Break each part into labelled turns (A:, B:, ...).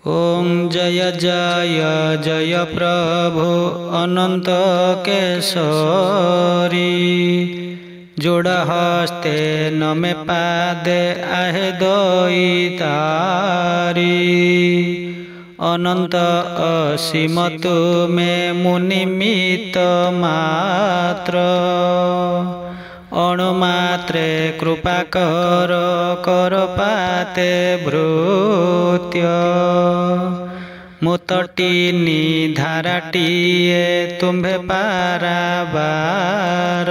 A: ओम जय जय जय प्रभु अनंत केशरी। जोड़ हस्ते नमे पादे आहे दोई तारी। अनंत असीम तुमे मुनिमित मात्र। अणुमात्रे कृपा कर पाते भृत्य। मुतटीनी धाराटीए तुम्भे पाराबार।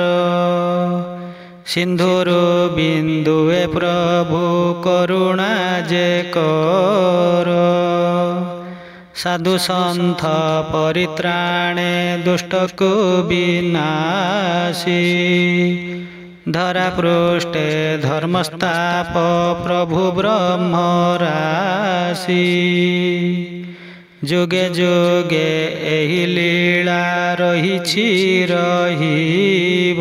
A: सिंधुरु बिंदुए प्रभु करुणा जे कर। साधु सन्थ परित्राणे दुष्टकु विनाशी। धरा पृष्ठे धर्मस्ताप प्रभु ब्रह्म राशि। जुगे जुगे एहि लीला रहिछि रहिब।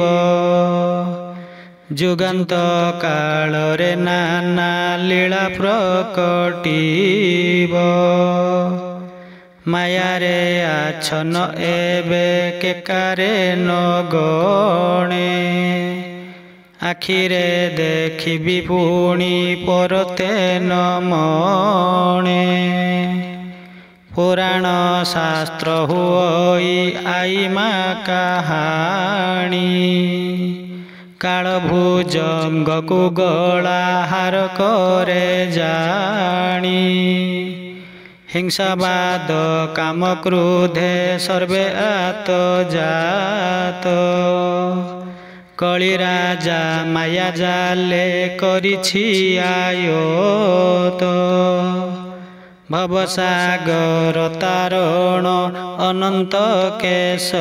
A: जुगान्त कालरे नाना लीला प्रकटिब। मायारे आछन एबे केकारे न गणे। आखिरे देखिबि पुणी परते न मणे। पुराण शास्त्र हुई आई मा कहानी। कालभुजंग को गला हार करे जानी। हिंसावाद काम क्रोधे सर्वे आत जात। कली राजा माया जाले करिछि आयत। भवसागर तारण अनंत केशरी।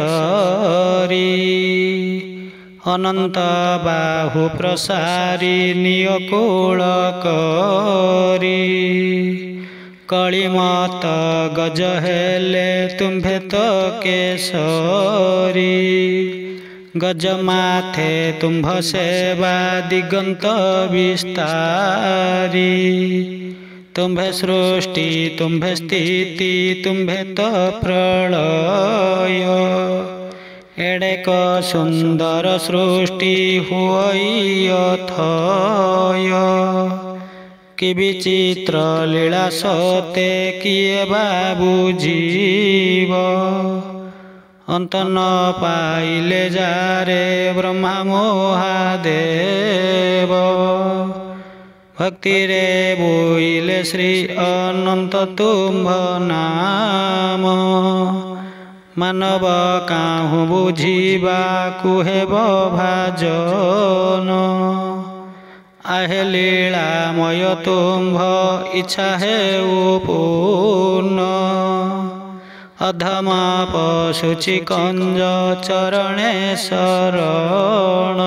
A: अनंत बाहु प्रसारी नियकूल करी। कलिमत गज हेले तुम्भे तो केशरी। गज माथे तुम्भ सेवा दिगंत विस्तारी। तुम्भे सृष्टि तुम्भे स्थिति तुम्भे तो प्रलय। एडेक सुंदर सृष्टि हुई अथय। कि विचित्र लीला सते किए बाबू जीव। अंत न पाइले जारे ब्रह्मा महादेव। भक्ति रे बोइले श्री अनंत तुम्भ नाम। मानव काहू बुझिबा कुहेब भाजन। आहे लीलामय तुम्भ इच्छा है पूर्ण। अधम पशुचि कंज चरणे शरण।